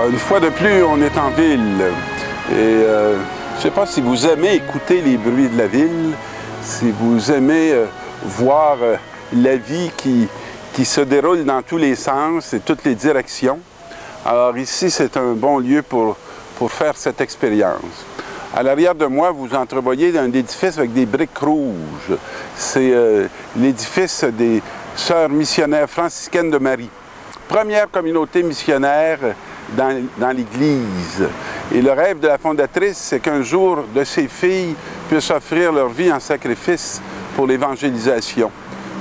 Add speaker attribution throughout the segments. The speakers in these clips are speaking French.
Speaker 1: Une fois de plus, on est en ville. Et je ne sais pas si vous aimez écouter les bruits de la ville, si vous aimez voir la vie qui se déroule dans tous les sens et toutes les directions. Alors ici, c'est un bon lieu pour faire cette expérience. À l'arrière de moi, vous entrevoyez un édifice avec des briques rouges. C'est l'édifice des Sœurs missionnaires franciscaines de Marie. Première communauté missionnaire dans l'Église. Et le rêve de la fondatrice, c'est qu'un jour, de ses filles puissent offrir leur vie en sacrifice pour l'évangélisation.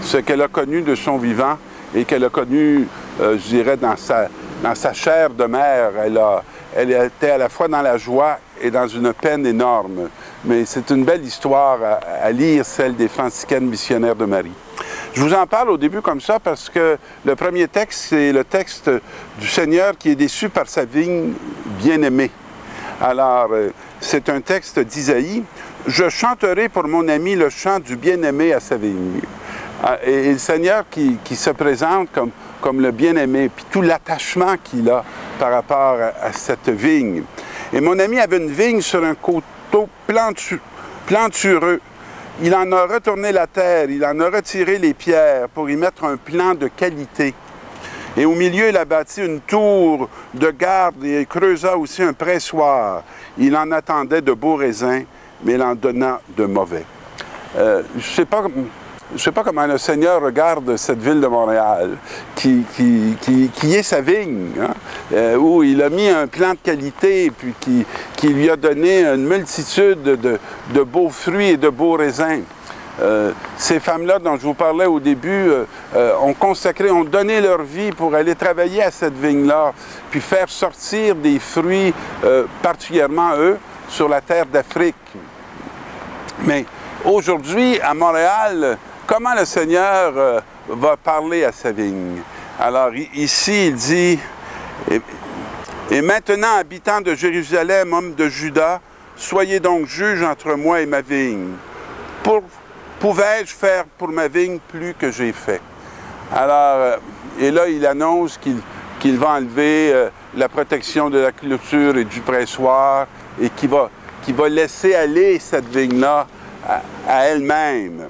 Speaker 1: Ce qu'elle a connu de son vivant et qu'elle a connu, je dirais, dans sa chair de mère. Elle était à la fois dans la joie et dans une peine énorme. Mais c'est une belle histoire à lire, celle des franciscaines missionnaires de Marie. Je vous en parle au début comme ça parce que le premier texte, c'est le texte du Seigneur qui est déçu par sa vigne bien-aimée. Alors, c'est un texte d'Isaïe. « Je chanterai pour mon ami le chant du bien-aimé à sa vigne. » Et le Seigneur qui se présente comme le bien-aimé, puis tout l'attachement qu'il a par rapport à cette vigne. Et mon ami avait une vigne sur un coteau plantureux. Il en a retourné la terre, il en a retiré les pierres pour y mettre un plan de qualité. Et au milieu, il a bâti une tour de garde et il creusa aussi un pressoir. Il en attendait de beaux raisins, mais il en donna de mauvais. Je ne sais pas comment le Seigneur regarde cette ville de Montréal, qui est sa vigne, hein, où il a mis un plan de qualité, puis qui lui a donné une multitude de beaux fruits et de beaux raisins. Ces femmes-là dont je vous parlais au début ont donné leur vie pour aller travailler à cette vigne-là, puis faire sortir des fruits, particulièrement eux, sur la terre d'Afrique. Mais aujourd'hui, à Montréal, comment le Seigneur va parler à sa vigne? Alors ici, il dit, « Et maintenant, habitants de Jérusalem, hommes de Juda, soyez donc juges entre moi et ma vigne. Pouvais-je faire pour ma vigne plus que j'ai fait? » Alors, et là, il annonce qu'il va enlever la protection de la clôture et du pressoir et qu'il va laisser aller cette vigne-là à elle-même.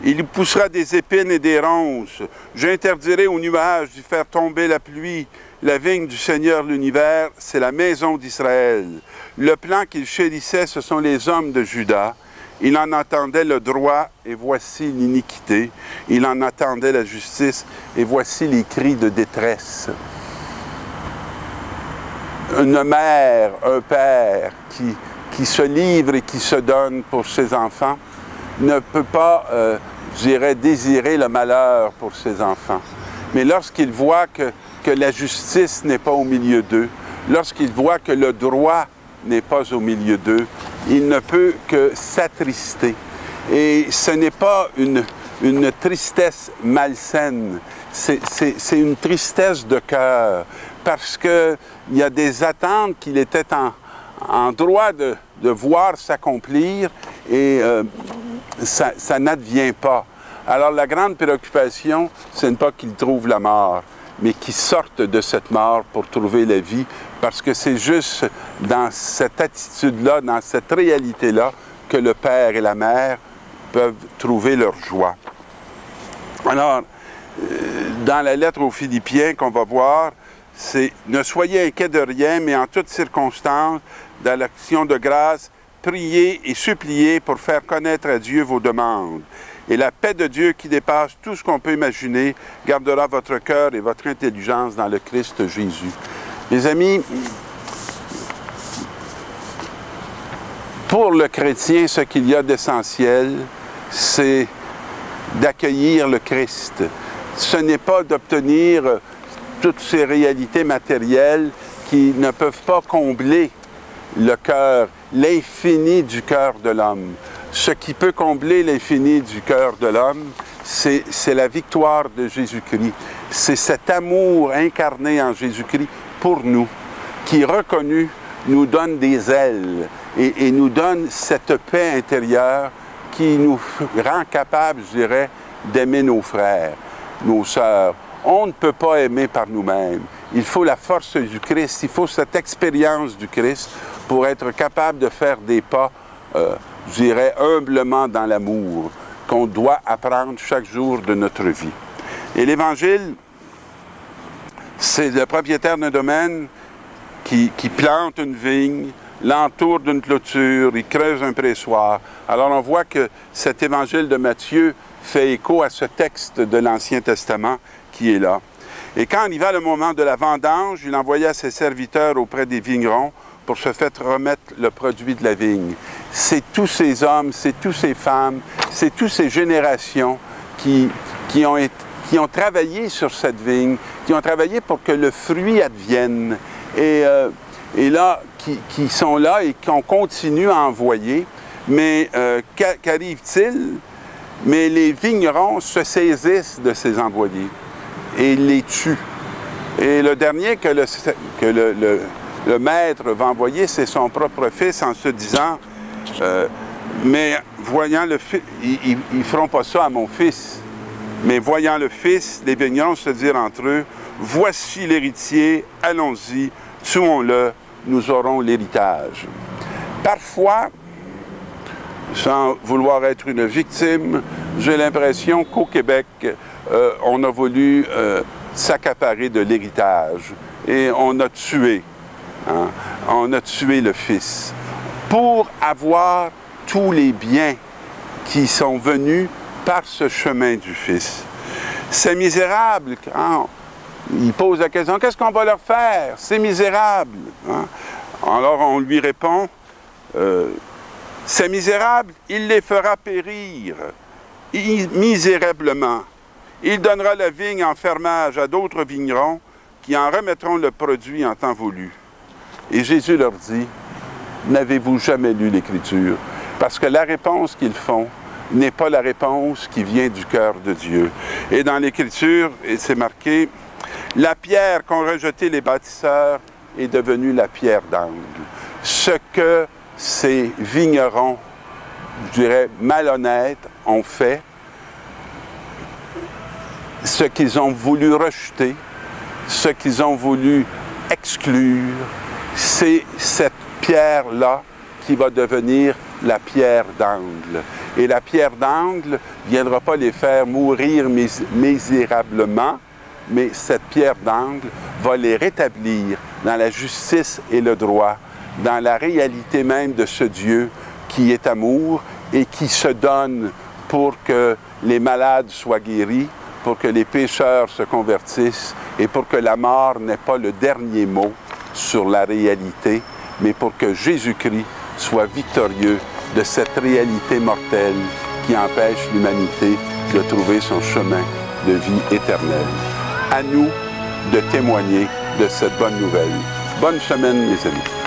Speaker 1: Il y poussera des épines et des ronces. J'interdirai aux nuages d'y faire tomber la pluie. La vigne du Seigneur de l'univers, c'est la maison d'Israël. Le plan qu'il chérissait, ce sont les hommes de Juda. Il en attendait le droit, et voici l'iniquité. Il en attendait la justice, et voici les cris de détresse. Une mère, un père qui se livre et qui se donne pour ses enfants ne peut pas, je dirais, désirer le malheur pour ses enfants. Mais lorsqu'il voit que la justice n'est pas au milieu d'eux, lorsqu'il voit que le droit n'est pas au milieu d'eux, il ne peut que s'attrister. Et ce n'est pas une tristesse malsaine, c'est une tristesse de cœur, parce qu'il y a des attentes qu'il était en droit de voir s'accomplir, et ça n'advient pas. Alors la grande préoccupation, ce n'est pas qu'il trouve la mort, mais qu'il sorte de cette mort pour trouver la vie, parce que c'est juste dans cette attitude-là, dans cette réalité-là, que le père et la mère peuvent trouver leur joie. Alors, dans la lettre aux Philippiens qu'on va voir, c'est « Ne soyez inquiets de rien, mais en toutes circonstances, dans l'action de grâce, priez et suppliez pour faire connaître à Dieu vos demandes. Et la paix de Dieu qui dépasse tout ce qu'on peut imaginer gardera votre cœur et votre intelligence dans le Christ Jésus. » Mes amis, pour le chrétien, ce qu'il y a d'essentiel, c'est d'accueillir le Christ. Ce n'est pas d'obtenir toutes ces réalités matérielles qui ne peuvent pas combler le cœur, l'infini du cœur de l'homme. Ce qui peut combler l'infini du cœur de l'homme, c'est la victoire de Jésus-Christ. C'est cet amour incarné en Jésus-Christ pour nous, qui, reconnu, nous donne des ailes et nous donne cette paix intérieure qui nous rend capables, je dirais, d'aimer nos frères, nos sœurs. On ne peut pas aimer par nous-mêmes. il faut la force du Christ, il faut cette expérience du Christ pour être capable de faire des pas, je dirais, humblement dans l'amour qu'on doit apprendre chaque jour de notre vie. Et l'Évangile, c'est le propriétaire d'un domaine qui plante une vigne, l'entoure d'une clôture, il creuse un pressoir. Alors on voit que cet Évangile de Matthieu fait écho à ce texte de l'Ancien Testament qui est là. Et quand arriva le moment de la vendange, il envoya ses serviteurs auprès des vignerons pour se faire remettre le produit de la vigne. C'est tous ces hommes, c'est tous ces femmes, c'est toutes ces générations qui ont travaillé sur cette vigne, qui ont travaillé pour que le fruit advienne. Et là, qui sont là et qu'on continue à envoyer. Mais qu'arrive-t-il? Mais les vignerons se saisissent de ces envoyés et les tuent. Et le dernier que le maître va envoyer, c'est son propre fils en se disant mais voyant le fils, ils ne feront pas ça à mon fils. Mais voyant le fils, les vignerons se dirent entre eux, voici l'héritier, allons-y, tuons-le, nous aurons l'héritage. Parfois, sans vouloir être une victime, j'ai l'impression qu'au Québec, on a voulu s'accaparer de l'héritage et on a tué. Hein? On a tué le Fils pour avoir tous les biens qui sont venus par ce chemin du Fils. C'est misérable quand il pose la question, qu'est-ce qu'on va leur faire? C'est misérable. Hein? Alors on lui répond, c'est misérable, il les fera périr misérablement. Il donnera la vigne en fermage à d'autres vignerons qui en remettront le produit en temps voulu. Et Jésus leur dit, n'avez-vous jamais lu l'Écriture? Parce que la réponse qu'ils font n'est pas la réponse qui vient du cœur de Dieu. Et dans l'Écriture, c'est marqué, la pierre qu'ont rejetée les bâtisseurs est devenue la pierre d'angle. Ce que ces vignerons, je dirais, malhonnêtes, ont fait, ce qu'ils ont voulu rejeter, ce qu'ils ont voulu exclure, c'est cette pierre-là qui va devenir la pierre d'angle. Et la pierre d'angle ne viendra pas les faire mourir misérablement, mais cette pierre d'angle va les rétablir dans la justice et le droit, dans la réalité même de ce Dieu qui est amour et qui se donne pour que les malades soient guéris, pour que les pécheurs se convertissent et pour que la mort n'ait pas le dernier mot sur la réalité, mais pour que Jésus-Christ soit victorieux de cette réalité mortelle qui empêche l'humanité de trouver son chemin de vie éternelle. À nous de témoigner de cette bonne nouvelle. Bonne semaine, mes amis.